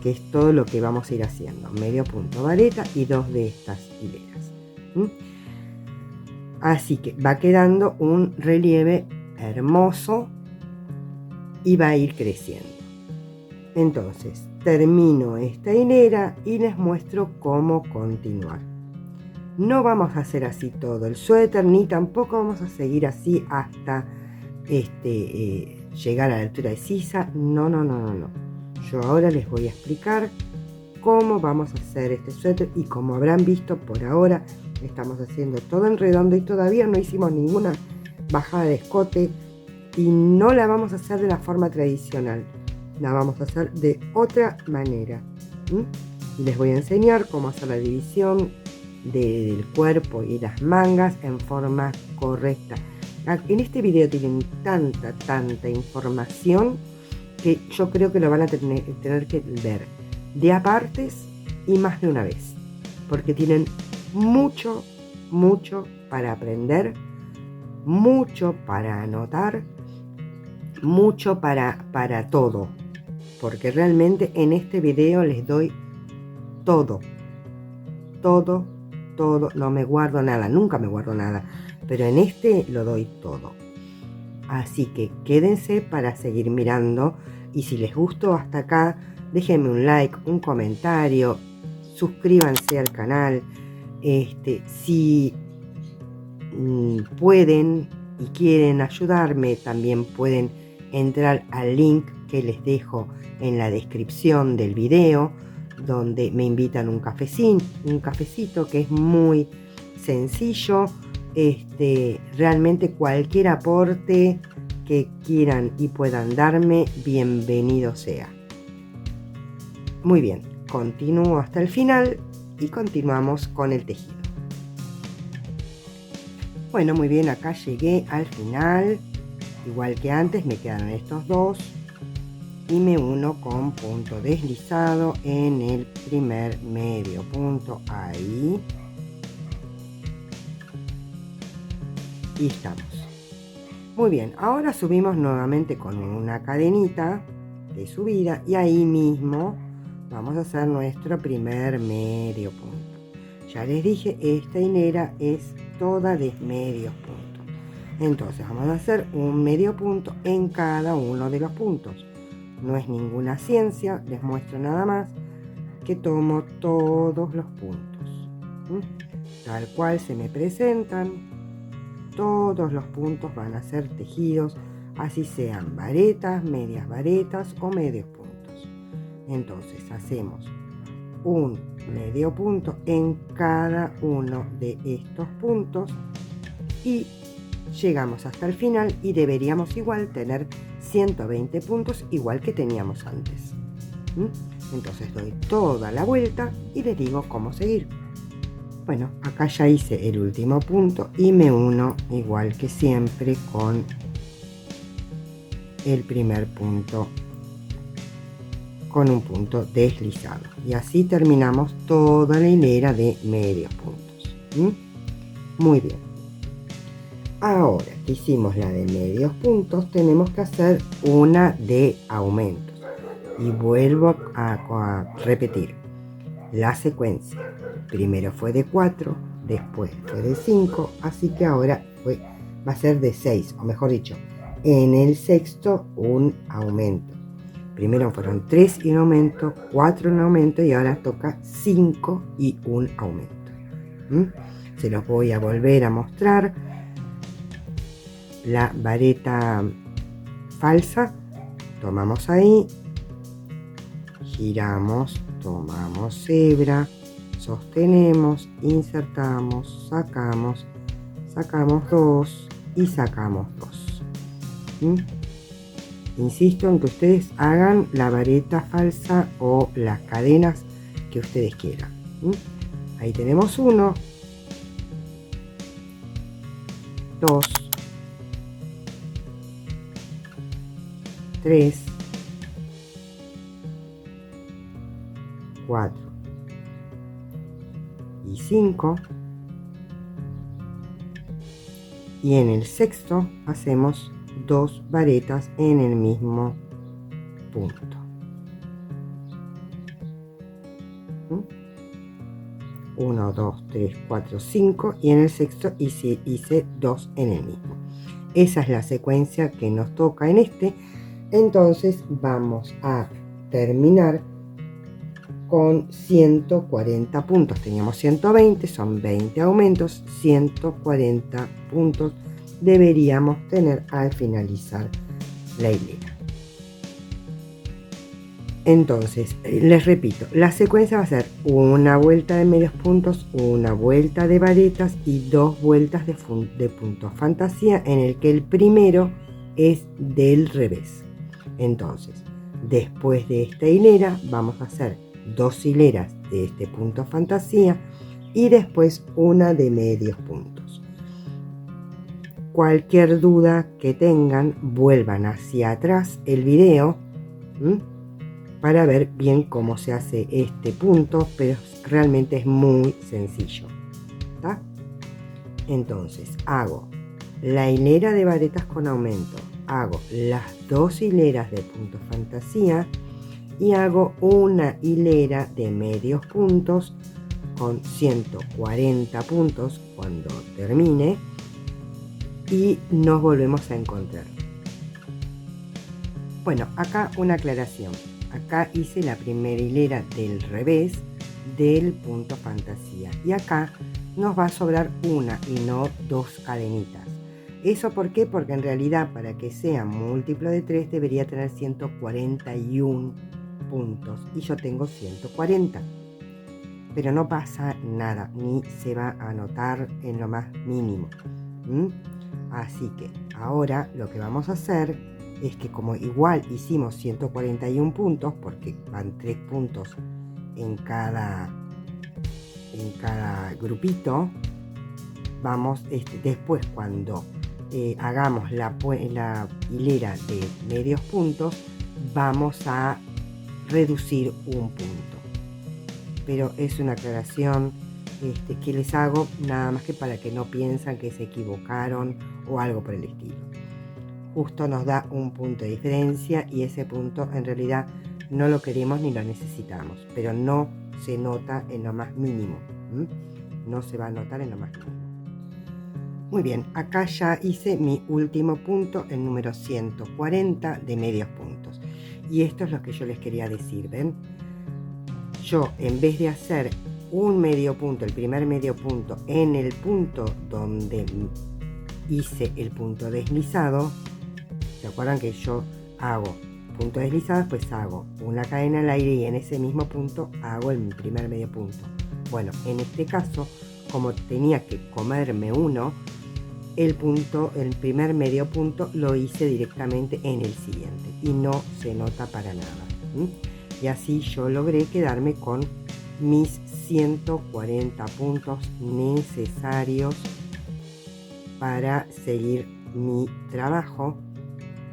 que es todo lo que vamos a ir haciendo. Medio punto vareta y 2 de estas hileras. Así que va quedando un relieve hermoso y va a ir creciendo. Entonces, termino esta hilera y les muestro cómo continuar. No vamos a hacer así todo el suéter, ni tampoco vamos a seguir así hasta llegar a la altura de sisa. No. Yo ahora les voy a explicar cómo vamos a hacer este suéter, y como habrán visto, por ahora estamos haciendo todo en redondo y todavía no hicimos ninguna bajada de escote, y no la vamos a hacer de la forma tradicional, la vamos a hacer de otra manera. Les voy a enseñar cómo hacer la división del cuerpo y las mangas en forma correcta. En este video tienen tanta información que yo creo que lo van a tener que ver de a partes y más de una vez, porque tienen mucho para aprender, mucho para anotar, mucho para todo, porque realmente en este video les doy todo, no me guardo nada, nunca me guardo nada, pero en este lo doy todo. Así que quédense para seguir mirando, y si les gustó hasta acá, déjenme un like, un comentario, suscríbanse al canal. Si pueden y quieren ayudarme, también pueden entrar al link que les dejo en la descripción del video, donde me invitan un cafecito que es muy sencillo. Realmente cualquier aporte que quieran y puedan darme, bienvenido sea. Muy bien, continúo hasta el final y continuamos con el tejido. Bueno, muy bien, acá llegué al final. Igual que antes, me quedaron estos dos y me uno con punto deslizado en el primer medio punto, ahí, y estamos. Muy bien, ahora subimos nuevamente con una cadenita de subida, y ahí mismo vamos a hacer nuestro primer medio punto. Ya les dije, esta hilera es toda de medios puntos. Entonces vamos a hacer un medio punto en cada uno de los puntos. No es ninguna ciencia, les muestro nada más que tomo todos los puntos, tal cual se me presentan. Todos los puntos van a ser tejidos, así sean varetas, medias varetas o medios puntos. Entonces hacemos un medio punto en cada uno de estos puntos y llegamos hasta el final, y deberíamos igual tener 120 puntos igual que teníamos antes. Entonces doy toda la vuelta y les digo cómo seguir. Bueno, acá ya hice el último punto y me uno igual que siempre con el primer punto con un punto deslizado, y así terminamos toda la hilera de medios puntos. Muy bien, ahora que hicimos la de medios puntos, tenemos que hacer una de aumentos, y vuelvo a repetir la secuencia. Primero fue de 4, después fue de 5, así que ahora va a ser de 6, o mejor dicho, en el sexto un aumento. Primero fueron 3 y un aumento, 4 y un aumento, y ahora toca 5 y un aumento. Se los voy a volver a mostrar. La vareta falsa, tomamos ahí, giramos, tomamos hebra, sostenemos, insertamos, sacamos 2 y sacamos 2. Insisto en que ustedes hagan la vareta falsa o las cadenas que ustedes quieran. Ahí tenemos 1, 2, 3, 4 y 5. Y en el sexto hacemos 2 varetas en el mismo punto. 1, 2, 3, 4, 5 y en el sexto hice 2 en el mismo. Esa es la secuencia que nos toca en este. Entonces vamos a terminar con 140 puntos. Teníamos 120, son 20 aumentos, 140 puntos deberíamos tener al finalizar la hilera. Entonces, les repito, la secuencia va a ser una vuelta de medios puntos, una vuelta de varetas y 2 vueltas de puntos fantasía, en el que el primero es del revés. Entonces, después de esta hilera vamos a hacer 2 hileras de este punto fantasía y después una de medios puntos. Cualquier duda que tengan, vuelvan hacia atrás el video para ver bien cómo se hace este punto, pero realmente es muy sencillo, ¿está? Entonces hago la hilera de varetas con aumento, hago las 2 hileras de puntos fantasía y hago una hilera de medios puntos con 140 puntos cuando termine y nos volvemos a encontrar. Bueno, acá una aclaración. Acá hice la primera hilera del revés del punto fantasía y acá nos va a sobrar una y no 2 cadenitas. ¿Eso por qué? Porque en realidad para que sea múltiplo de 3 debería tener 141 puntos y yo tengo 140. Pero no pasa nada, ni se va a anotar en lo más mínimo. Así que ahora lo que vamos a hacer es que, como igual hicimos 141 puntos, porque van 3 puntos en cada grupito, vamos después cuando hagamos la hilera de medios puntos, vamos a reducir un punto. Pero es una aclaración que les hago nada más que para que no piensen que se equivocaron o algo por el estilo. Justo nos da un punto de diferencia y ese punto en realidad no lo queremos ni lo necesitamos, pero no se nota en lo más mínimo. No se va a notar en lo más mínimo. Muy bien, acá ya hice mi último punto, el número 140 de medios puntos. Y esto es lo que yo les quería decir, ¿ven? Yo, en vez de hacer un medio punto, el primer medio punto, en el punto donde hice el punto deslizado, ¿se acuerdan que yo hago punto deslizado, después hago una cadena al aire y en ese mismo punto hago el primer medio punto? Bueno, en este caso, como tenía que comerme uno, el primer medio punto lo hice directamente en el siguiente y no se nota para nada. Y así yo logré quedarme con mis 140 puntos necesarios para seguir mi trabajo.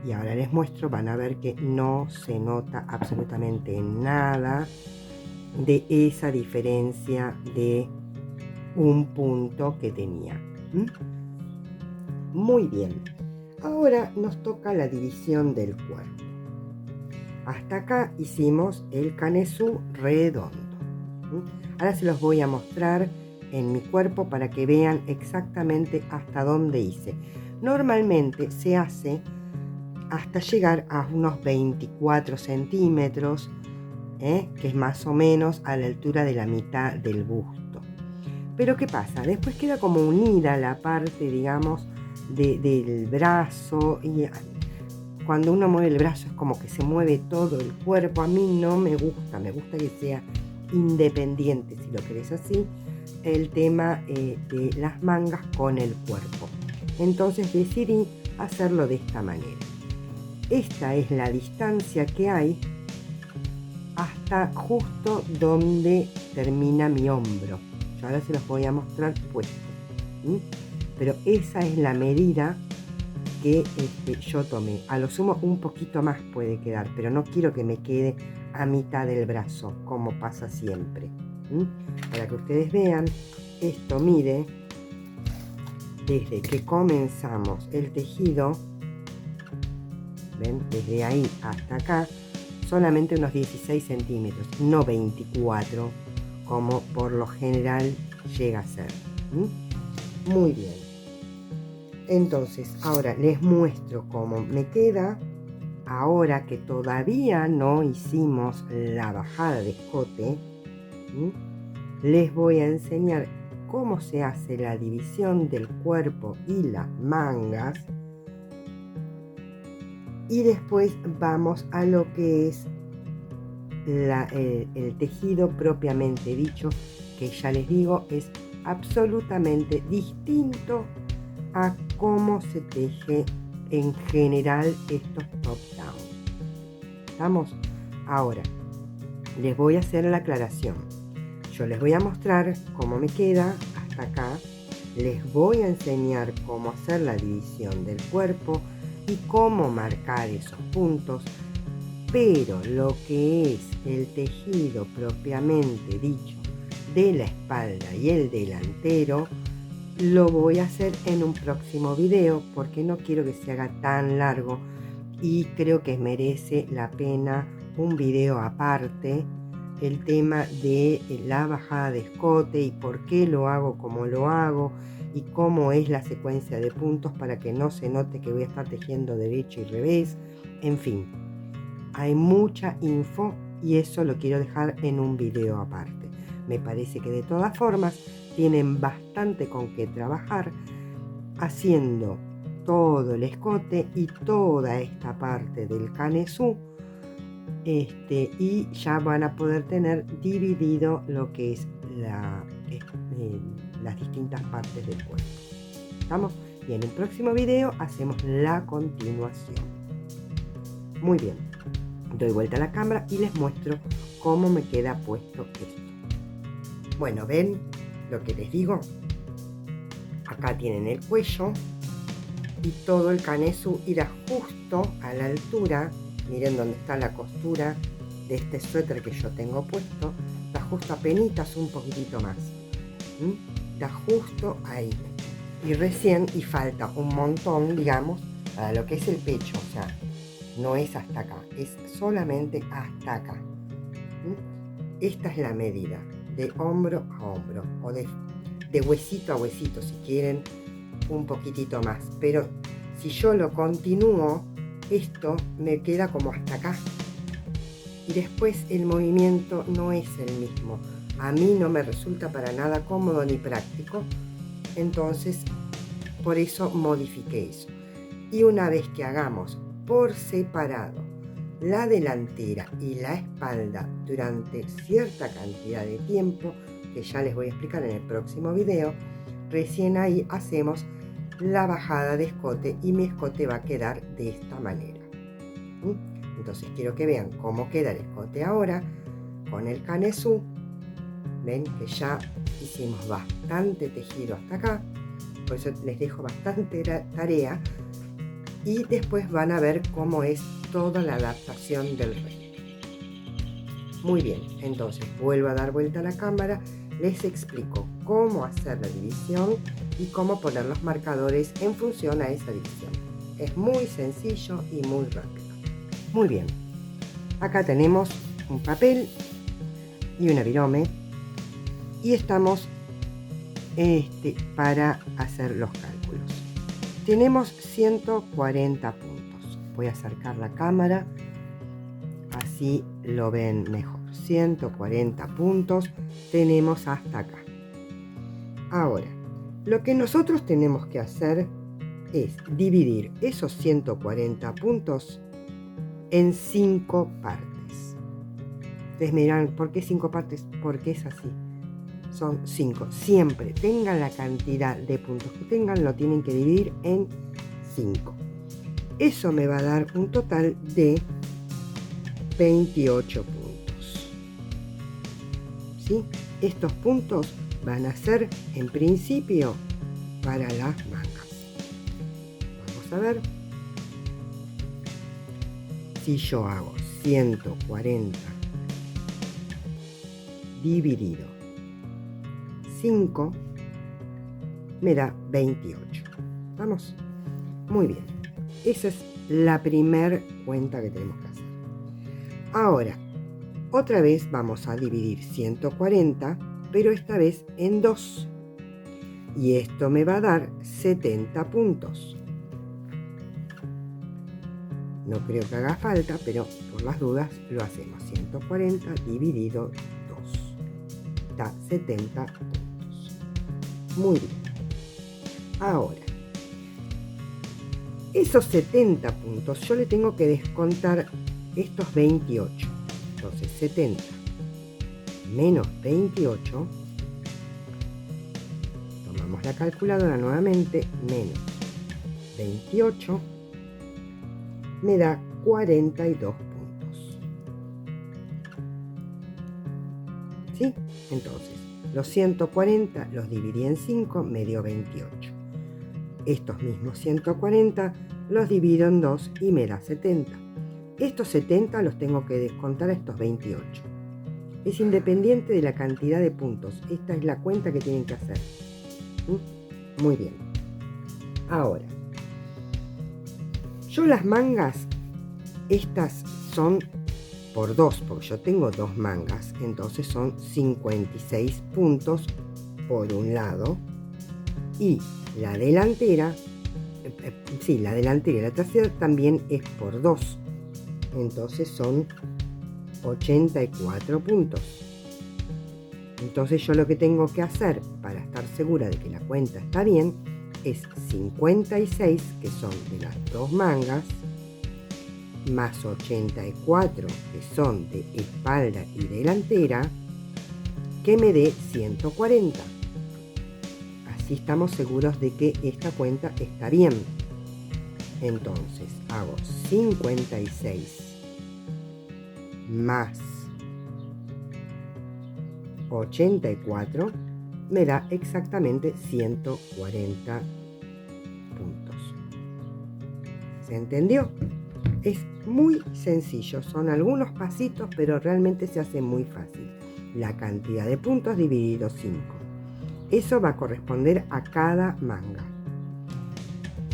Y ahora les muestro, van a ver que no se nota absolutamente nada de esa diferencia de un punto que tenía. Muy bien, ahora nos toca la división del cuerpo. Hasta acá hicimos el canesú redondo. Ahora se los voy a mostrar en mi cuerpo para que vean exactamente hasta dónde hice. Normalmente se hace hasta llegar a unos 24 centímetros, que es más o menos a la altura de la mitad del busto. Pero ¿qué pasa? Después queda como unida la parte, digamos, del brazo, y cuando uno mueve el brazo es como que se mueve todo el cuerpo. A mí no me gusta, me gusta que sea independiente, si lo querés así, el tema de las mangas con el cuerpo. Entonces decidí hacerlo de esta manera. Esta es la distancia que hay hasta justo donde termina mi hombro. Yo ahora se los voy a mostrar puesto. Pero esa es la medida que yo tomé. A lo sumo un poquito más puede quedar, pero no quiero que me quede a mitad del brazo, como pasa siempre. Para que ustedes vean, esto mide desde que comenzamos el tejido, ven, desde ahí hasta acá, solamente unos 16 centímetros, no 24, como por lo general llega a ser. Muy bien. Entonces, ahora les muestro cómo me queda. Ahora que todavía no hicimos la bajada de escote, les voy a enseñar cómo se hace la división del cuerpo y las mangas. Y después vamos a lo que es el tejido propiamente dicho, que ya les digo es absolutamente distinto a cómo se teje en general estos top down. ¿Estamos? Ahora les voy a hacer la aclaración. Yo les voy a mostrar cómo me queda hasta acá, les voy a enseñar cómo hacer la división del cuerpo y cómo marcar esos puntos, pero lo que es el tejido propiamente dicho de la espalda y el delantero lo voy a hacer en un próximo video porque no quiero que se haga tan largo y creo que merece la pena un video aparte, el tema de la bajada de escote y por qué lo hago como lo hago y cómo es la secuencia de puntos para que no se note que voy a estar tejiendo derecho y revés. En fin, hay mucha info y eso lo quiero dejar en un video aparte. Me parece que de todas formas tienen bastante con qué trabajar haciendo todo el escote y toda esta parte del canesú, y ya van a poder tener dividido lo que es las distintas partes del cuerpo. ¿Estamos? Y en el próximo video hacemos la continuación. Muy bien, doy vuelta a la cámara y les muestro cómo me queda puesto esto. Bueno, ven lo que les digo. Acá tienen el cuello y todo el canesú irá justo a la altura. Miren dónde está la costura de este suéter que yo tengo puesto. Está justo apenitas un poquitito más. Está justo ahí. Y recién, y falta un montón, digamos, para lo que es el pecho. O sea, no es hasta acá, es solamente hasta acá. Esta es la medida de hombro a hombro o de huesito a huesito, si quieren un poquitito más. Pero si yo lo continúo, esto me queda como hasta acá y después el movimiento no es el mismo. A mí no me resulta para nada cómodo ni práctico, entonces por eso modifiqué eso. Y una vez que hagamos por separado la delantera y la espalda durante cierta cantidad de tiempo, que ya les voy a explicar en el próximo video, recién ahí hacemos la bajada de escote y mi escote va a quedar de esta manera. Entonces quiero que vean cómo queda el escote ahora con el canesú. Ven que ya hicimos bastante tejido hasta acá, por eso les dejo bastante tarea y después van a ver cómo es toda la adaptación del resto. Muy bien, entonces vuelvo a dar vuelta a la cámara, les explico cómo hacer la división y cómo poner los marcadores en función a esa división. Es muy sencillo y muy rápido. Muy bien, acá tenemos un papel y una virome y estamos para hacer los cálculos. Tenemos 140 puntos. Voy a acercar la cámara, así lo ven mejor. 140 puntos tenemos hasta acá. Ahora, lo que nosotros tenemos que hacer es dividir esos 140 puntos en 5 partes. Ustedes me dirán, ¿por qué 5 partes? Porque es así. Son 5. Siempre tengan la cantidad de puntos que tengan, lo tienen que dividir en 5. Eso me va a dar un total de 28 puntos. ¿Sí? Estos puntos van a ser, en principio, para las mangas. Vamos Vamos a ver. Si yo hago 140 dividido 5, me da 28. ¿Vamos? Muy bien. Esa es la primera cuenta que tenemos que hacer. Ahora, otra vez vamos a dividir 140, pero esta vez en 2. Y esto me va a dar 70 puntos. No creo que haga falta, pero por las dudas lo hacemos. 140 dividido 2. Da 70 puntos. Muy bien. Ahora, esos 70 puntos yo le tengo que descontar estos 28. Entonces 70 menos 28. Tomamos la calculadora nuevamente. Menos 28. Me da 42 puntos. ¿Sí? Entonces, los 140 los dividí en 5, me dio 28. Estos mismos 140 los divido en 2 y me da 70. Estos 70 los tengo que descontar a estos 28. Es independiente de la cantidad de puntos. Esta es la cuenta que tienen que hacer. ¿Mm? Muy bien. Ahora, yo las mangas, estas son por 2, porque yo tengo 2 mangas, entonces son 56 puntos por un lado, y la delantera, la delantera y la trasera también es por 2, entonces son 84 puntos. Entonces yo lo que tengo que hacer para estar segura de que la cuenta está bien es 56, que son de las 2 mangas, más 84, que son de espalda y delantera, que me dé 140. Así estamos seguros de que esta cuenta está bien. Entonces hago 56 más 84, me da exactamente 140 puntos. ¿Se entendió? Es muy sencillo, son algunos pasitos, pero realmente se hace muy fácil. La cantidad de puntos dividido 5. Eso va a corresponder a cada manga.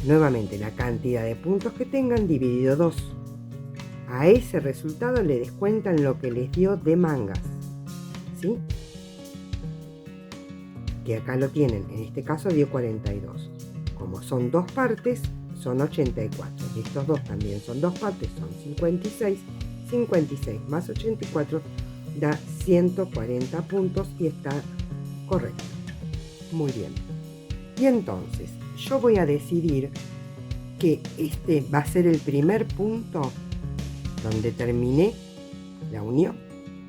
Nuevamente, la cantidad de puntos que tengan dividido 2. A ese resultado le descuentan lo que les dio de mangas. ¿Sí? Que acá lo tienen, en este caso dio 42. Como son 2 partes, son 84. Y estos dos también son 2 partes, son 56. 56 más 84 da 140 puntos y está correcto. Muy bien. Y entonces, yo voy a decidir que este va a ser el primer punto donde terminé la unión.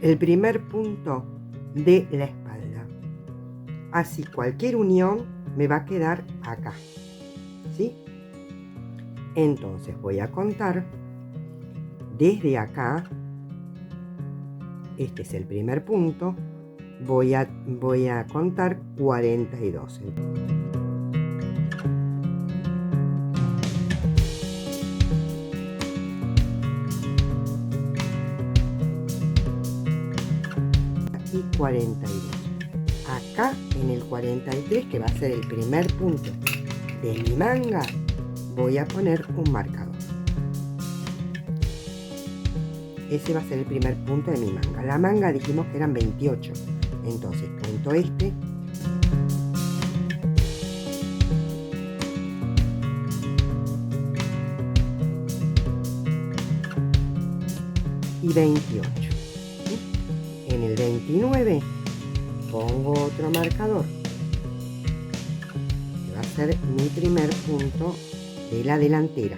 El primer punto de la espalda. Así cualquier unión me va a quedar acá. ¿Sí? Entonces voy a contar desde acá. Este es el primer punto. Voy a contar 42. Y 42. Acá en el 43, que va a ser el primer punto de mi manga, voy a poner un marcador. Ese va a ser el primer punto de mi manga. La manga dijimos que eran 28. Entonces cuento este. Y 28. En el 29 pongo otro marcador, que va a ser mi primer punto de la delantera.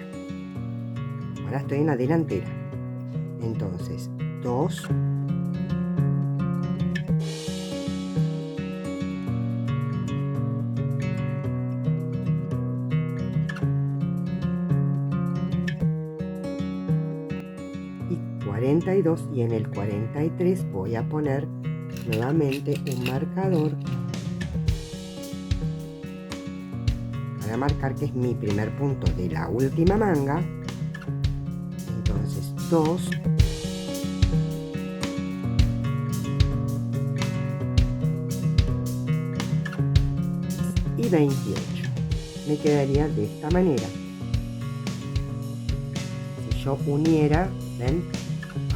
Ahora estoy en la delantera. Entonces, 2. Y 42, y en el 43 voy a poner nuevamente un marcador voy a marcar que es mi primer punto de la última manga. Entonces 2 y 28. Me quedaría de esta manera. Si yo uniera, ven,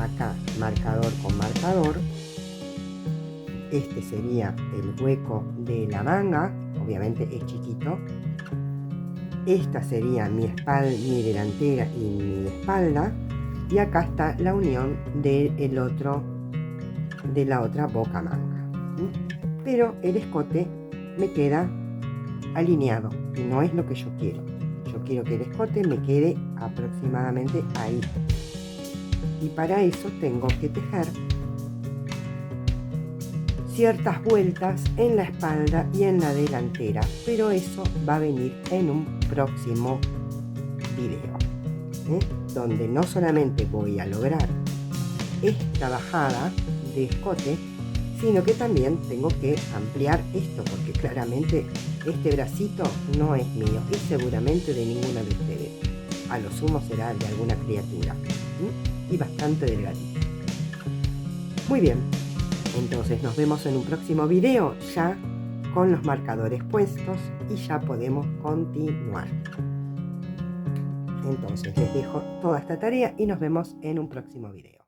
acá marcador con marcador, este sería el hueco de la manga, obviamente es chiquito. Esta sería mi espalda, mi delantera y mi espalda, y acá está la unión de la otra boca manga. Pero el escote me queda alineado y no es lo que yo quiero. Yo quiero que el escote me quede aproximadamente ahí, y para eso tengo que tejer ciertas vueltas en la espalda y en la delantera, pero eso va a venir en un próximo video, donde no solamente voy a lograr esta bajada de escote, sino que también tengo que ampliar esto, porque claramente este bracito no es mío y seguramente de ninguna de ustedes. A lo sumo será de alguna criatura, y bastante delgadito. Muy bien, entonces nos vemos en un próximo video ya con los marcadores puestos y ya podemos continuar. Entonces les dejo toda esta tarea y nos vemos en un próximo video.